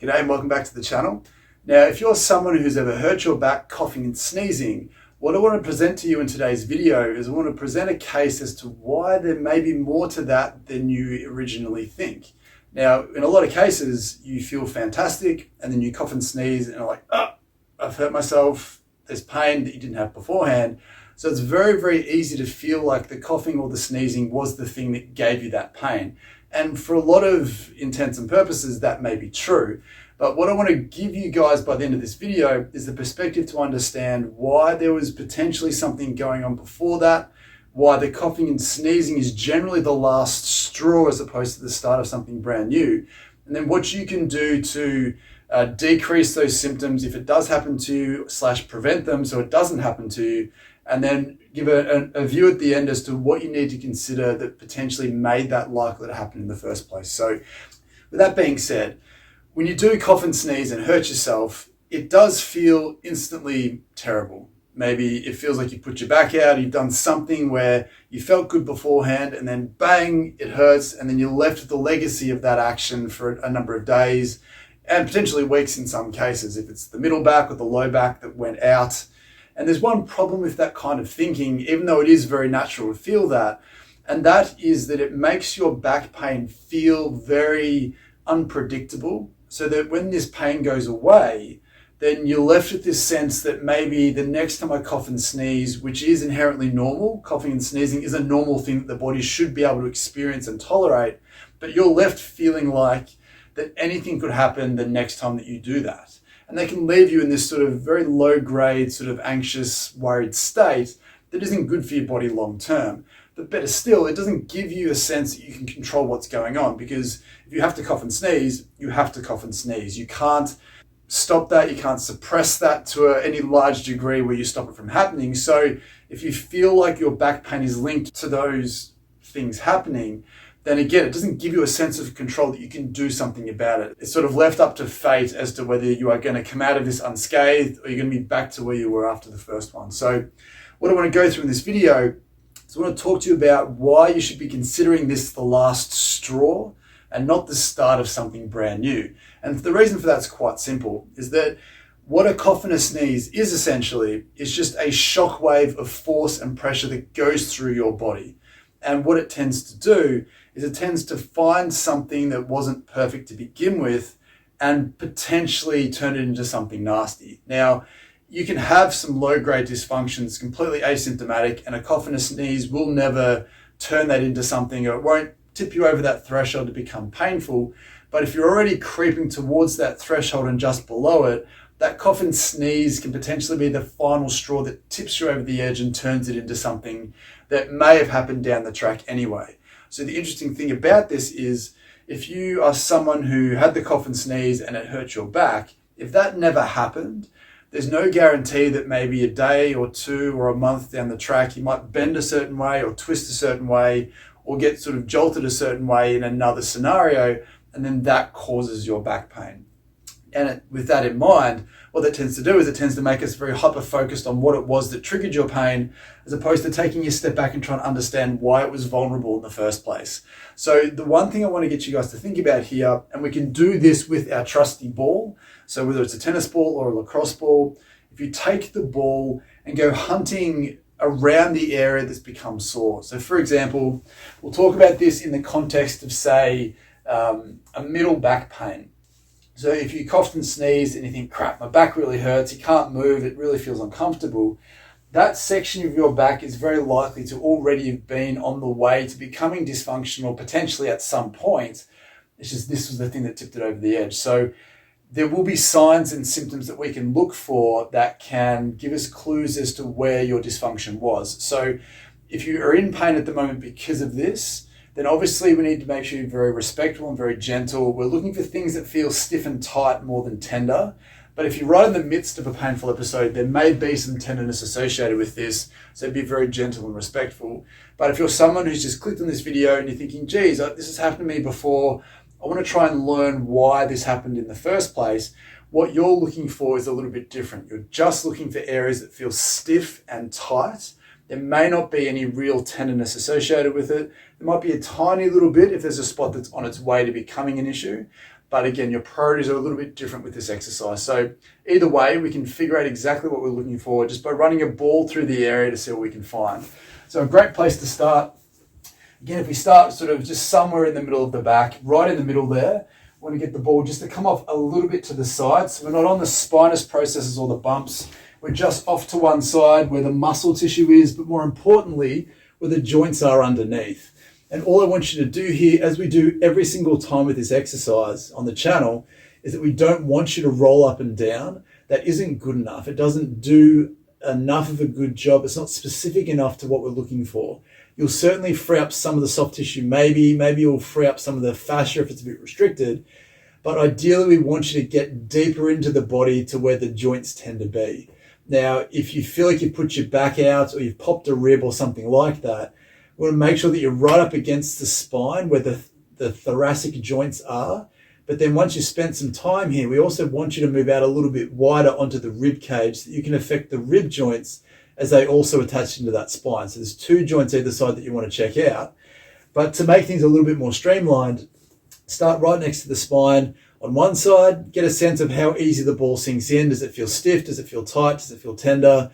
G'day and welcome back to the channel. Now, if you're someone who's ever hurt your back coughing and sneezing, what I want to present to you in today's video is I want to present a case as to why there may be more to that than you originally think. Now, in a lot of cases, you feel fantastic and then you cough and sneeze and are like, oh, I've hurt myself. There's pain that you didn't have beforehand. So it's very, very easy to feel like the coughing or the sneezing was the thing that gave you that pain. And for a lot of intents and purposes, that may be true. But what I want to give you guys by the end of this video is the perspective to understand why there was potentially something going on before that, why the coughing and sneezing is generally the last straw as opposed to the start of something brand new, and then what you can do to decrease those symptoms if it does happen to you / prevent them so it doesn't happen to you, and then give a view at the end as to what you need to consider that potentially made that likely to happen in the first place. So with that being said, when you do cough and sneeze and hurt yourself, it does feel instantly terrible. Maybe it feels like you put your back out, you've done something where you felt good beforehand and then bang, it hurts, and then you're left with the legacy of that action for a number of days and potentially weeks in some cases, if it's the middle back or the low back that went out. And there's one problem with that kind of thinking, even though it is very natural to feel that, and that is that it makes your back pain feel very unpredictable, so that when this pain goes away, then you're left with this sense that maybe the next time I cough and sneeze, which is inherently normal, coughing and sneezing is a normal thing that the body should be able to experience and tolerate, but you're left feeling like that anything could happen the next time that you do that. And they can leave you in this sort of very low grade, sort of anxious, worried state that isn't good for your body long term. But better still, it doesn't give you a sense that you can control what's going on, because if you have to cough and sneeze, you have to cough and sneeze. You can't stop that. You can't suppress that to any large degree where you stop it from happening. So if you feel like your back pain is linked to those things happening, then again, it doesn't give you a sense of control that you can do something about it. It's sort of left up to fate as to whether you are going to come out of this unscathed or you're going to be back to where you were after the first one. So what I want to go through in this video, so I want to talk to you about why you should be considering this the last straw and not the start of something brand new. And the reason for that's quite simple, is that what a cough and a sneeze is essentially is just a shock wave of force and pressure that goes through your body. And what it tends to do is it tends to find something that wasn't perfect to begin with and potentially turn it into something nasty. Now, you can have some low-grade dysfunctions completely asymptomatic, and a cough and a sneeze will never turn that into something, or it won't tip you over that threshold to become painful. But if you're already creeping towards that threshold and just below it, that cough and sneeze can potentially be the final straw that tips you over the edge and turns it into something that may have happened down the track anyway. So the interesting thing about this is, if you are someone who had the cough and sneeze and it hurt your back, if that never happened, there's no guarantee that maybe a day or two or a month down the track, you might bend a certain way or twist a certain way or get sort of jolted a certain way in another scenario, and then that causes your back pain. And with that in mind, what that tends to do is it tends to make us very hyper-focused on what it was that triggered your pain, as opposed to taking a step back and trying to understand why it was vulnerable in the first place. So the one thing I want to get you guys to think about here, and we can do this with our trusty ball, so whether it's a tennis ball or a lacrosse ball, if you take the ball and go hunting around the area that's become sore. So for example, we'll talk about this in the context of, say, a middle back pain. So if you coughed and sneezed and you think, crap, my back really hurts, you can't move, it really feels uncomfortable, that section of your back is very likely to already have been on the way to becoming dysfunctional, potentially at some point. It's just this was the thing that tipped it over the edge. So there will be signs and symptoms that we can look for that can give us clues as to where your dysfunction was. So if you are in pain at the moment because of this, then obviously we need to make sure you're very respectful and very gentle. We're looking for things that feel stiff and tight more than tender. But if you're right in the midst of a painful episode, there may be some tenderness associated with this, so be very gentle and respectful. But if you're someone who's just clicked on this video and you're thinking, geez, this has happened to me before, I want to try and learn why this happened in the first place, what you're looking for is a little bit different. You're just looking for areas that feel stiff and tight. There may not be any real tenderness associated with it. There might be a tiny little bit if there's a spot that's on its way to becoming an issue. But again, your priorities are a little bit different with this exercise. So either way, we can figure out exactly what we're looking for just by running a ball through the area to see what we can find. So a great place to start, again, if we start sort of just somewhere in the middle of the back, right in the middle there, we want to get the ball just to come off a little bit to the side. So we're not on the spinous processes or the bumps. We're just off to one side where the muscle tissue is, but more importantly, where the joints are underneath. And all I want you to do here, as we do every single time with this exercise on the channel, is that we don't want you to roll up and down. That isn't good enough. It doesn't do enough of a good job. It's not specific enough to what we're looking for. You'll certainly free up some of the soft tissue, maybe you'll free up some of the fascia if it's a bit restricted, but ideally we want you to get deeper into the body to where the joints tend to be. Now, if you feel like you put your back out or you've popped a rib or something like that, we want to make sure that you're right up against the spine where the thoracic joints are. But then once you've spent some time here, we also want you to move out a little bit wider onto the rib cage so that you can affect the rib joints as they also attach into that spine. So there's two joints either side that you want to check out. But to make things a little bit more streamlined, start right next to the spine on one side, get a sense of how easy the ball sinks in. Does it feel stiff? Does it feel tight? Does it feel tender?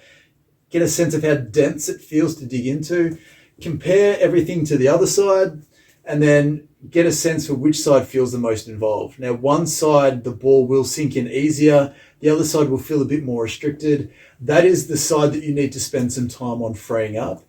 Get a sense of how dense it feels to dig into. Compare everything to the other side and then get a sense for which side feels the most involved. Now, one side, the ball will sink in easier. The other side will feel a bit more restricted. That is the side that you need to spend some time on freeing up.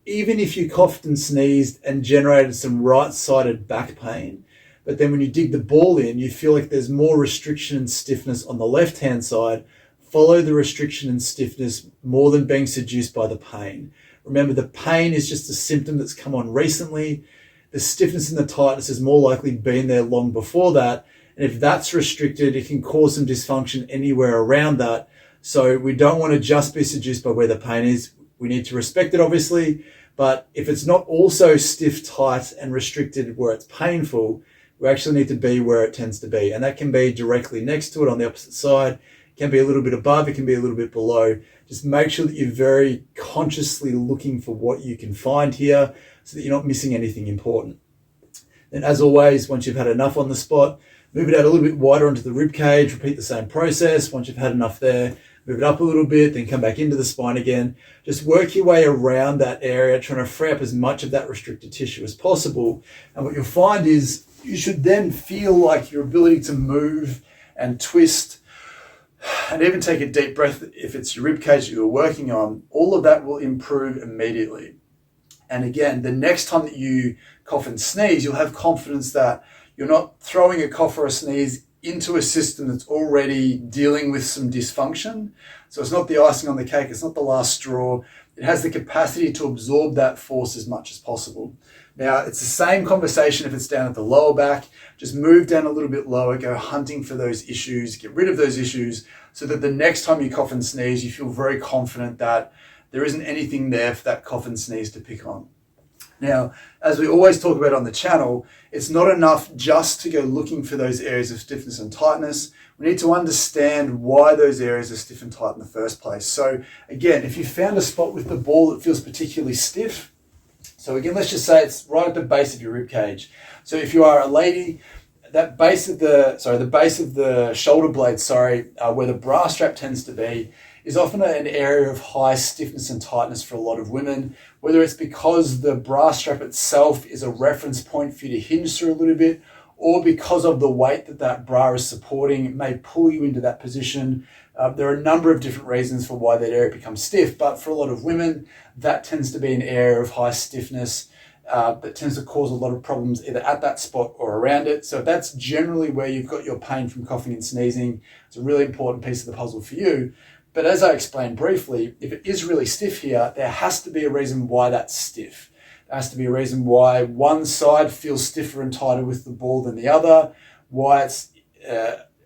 Even if you coughed and sneezed and generated some right-sided back pain, but then when you dig the ball in, you feel like there's more restriction and stiffness on the left-hand side, follow the restriction and stiffness more than being seduced by the pain. Remember, the pain is just a symptom that's come on recently. The stiffness and the tightness has more likely been there long before that. And if that's restricted, it can cause some dysfunction anywhere around that. So we don't want to just be seduced by where the pain is. We need to respect it, obviously. But if it's not also stiff, tight, and restricted where it's painful, we actually need to be where it tends to be. And that can be directly next to it on the opposite side. It can be a little bit above. It can be a little bit below. Just make sure that you're very consciously looking for what you can find here so that you're not missing anything important. Then, as always, once you've had enough on the spot, move it out a little bit wider onto the rib cage, repeat the same process. Once you've had enough there, move it up a little bit, then come back into the spine again. Just work your way around that area, trying to free up as much of that restricted tissue as possible. And what you'll find is you should then feel like your ability to move and twist and even take a deep breath if it's your rib cage that you're working on, all of that will improve immediately. And again, the next time that you cough and sneeze, you'll have confidence that you're not throwing a cough or a sneeze into a system that's already dealing with some dysfunction. So it's not the icing on the cake, it's not the last straw. It has the capacity to absorb that force as much as possible. Now, it's the same conversation if it's down at the lower back. Just move down a little bit lower, go hunting for those issues, get rid of those issues so that the next time you cough and sneeze, you feel very confident that there isn't anything there for that cough and sneeze to pick on. Now, as we always talk about on the channel, it's not enough just to go looking for those areas of stiffness and tightness. We need to understand why those areas are stiff and tight in the first place. So again, if you found a spot with the ball that feels particularly stiff, so again, let's just say it's right at the base of your rib cage. So if you are a lady, that base of the base of the shoulder blade, where the bra strap tends to be, is often an area of high stiffness and tightness for a lot of women, whether it's because the bra strap itself is a reference point for you to hinge through a little bit, or because of the weight that that bra is supporting, it may pull you into that position. There are a number of different reasons for why that area becomes stiff, but for a lot of women, that tends to be an area of high stiffness that tends to cause a lot of problems either at that spot or around it. So that's generally where you've got your pain from coughing and sneezing. It's a really important piece of the puzzle for you. But as I explained briefly, if it is really stiff here, there has to be a reason why that's stiff. There has to be a reason why one side feels stiffer and tighter with the ball than the other, why it's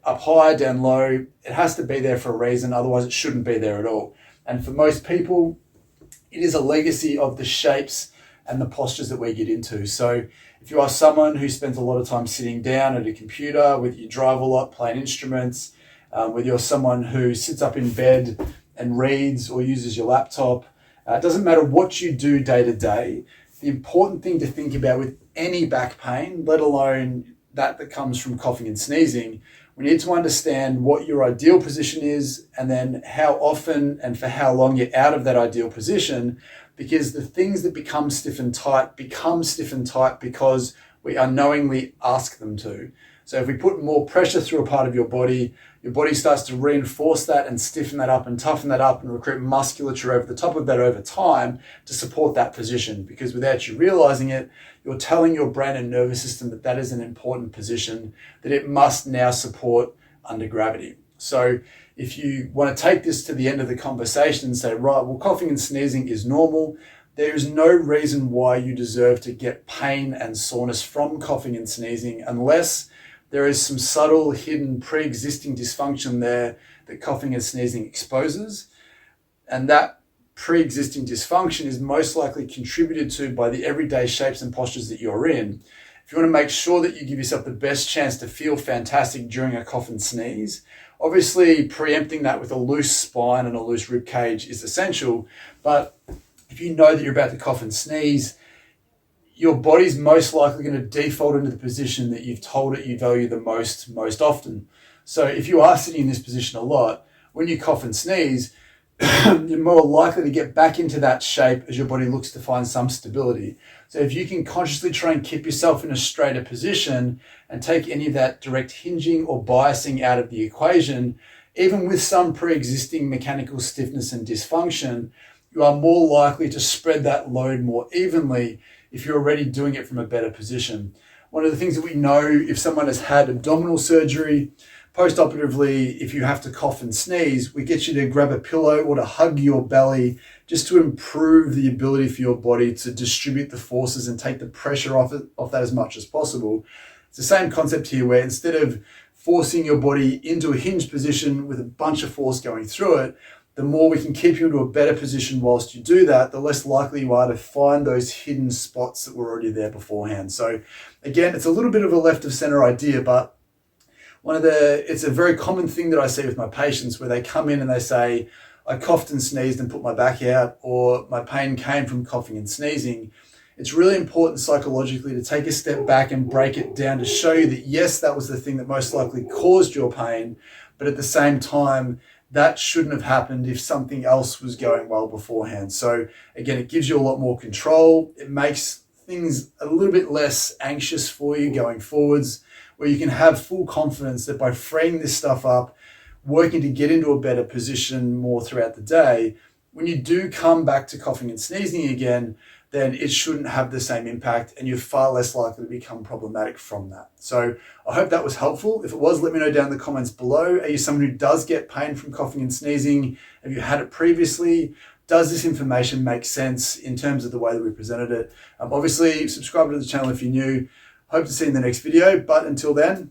up high, down low. It has to be there for a reason, otherwise it shouldn't be there at all. And for most people, it is a legacy of the shapes and the postures that we get into. So if you are someone who spends a lot of time sitting down at a computer, whether you drive a lot, playing instruments, whether you're someone who sits up in bed and reads or uses your laptop, it doesn't matter what you do day to day. The important thing to think about with any back pain, let alone that comes from coughing and sneezing, we need to understand what your ideal position is and then how often and for how long you're out of that ideal position, because the things that become stiff and tight because we unknowingly ask them to. So if we put more pressure through a part of your body starts to reinforce that and stiffen that up and toughen that up and recruit musculature over the top of that over time to support that position. Because without you realizing it, you're telling your brain and nervous system that that is an important position that it must now support under gravity. So if you want to take this to the end of the conversation and say, right, well, coughing and sneezing is normal. There is no reason why you deserve to get pain and soreness from coughing and sneezing unless there is some subtle, hidden, pre-existing dysfunction there that coughing and sneezing exposes. And that pre-existing dysfunction is most likely contributed to by the everyday shapes and postures that you're in. If you want to make sure that you give yourself the best chance to feel fantastic during a cough and sneeze, obviously preempting that with a loose spine and a loose rib cage is essential. But if you know that you're about to cough and sneeze, your body's most likely going to default into the position that you've told it you value the most often. So if you are sitting in this position a lot, when you cough and sneeze, you're more likely to get back into that shape as your body looks to find some stability. So if you can consciously try and keep yourself in a straighter position and take any of that direct hinging or biasing out of the equation, even with some pre-existing mechanical stiffness and dysfunction, you are more likely to spread that load more evenly if you're already doing it from a better position. One of the things that we know, if someone has had abdominal surgery, post-operatively, if you have to cough and sneeze, we get you to grab a pillow or to hug your belly just to improve the ability for your body to distribute the forces and take the pressure off that as much as possible. It's the same concept here where instead of forcing your body into a hinged position with a bunch of force going through it, the more we can keep you into a better position whilst you do that, the less likely you are to find those hidden spots that were already there beforehand. So again, it's a little bit of a left of center idea, but it's a very common thing that I see with my patients where they come in and they say, I coughed and sneezed and put my back out, or my pain came from coughing and sneezing. It's really important psychologically to take a step back and break it down to show you that yes, that was the thing that most likely caused your pain, but at the same time, that shouldn't have happened if something else was going well beforehand. So again, it gives you a lot more control. It makes things a little bit less anxious for you going forwards, where you can have full confidence that by freeing this stuff up, working to get into a better position more throughout the day, when you do come back to coughing and sneezing again, then it shouldn't have the same impact and you're far less likely to become problematic from that. So I hope that was helpful. If it was, let me know down in the comments below. Are you someone who does get pain from coughing and sneezing? Have you had it previously? Does this information make sense in terms of the way that we presented it? Obviously, subscribe to the channel if you're new. Hope to see you in the next video, but until then,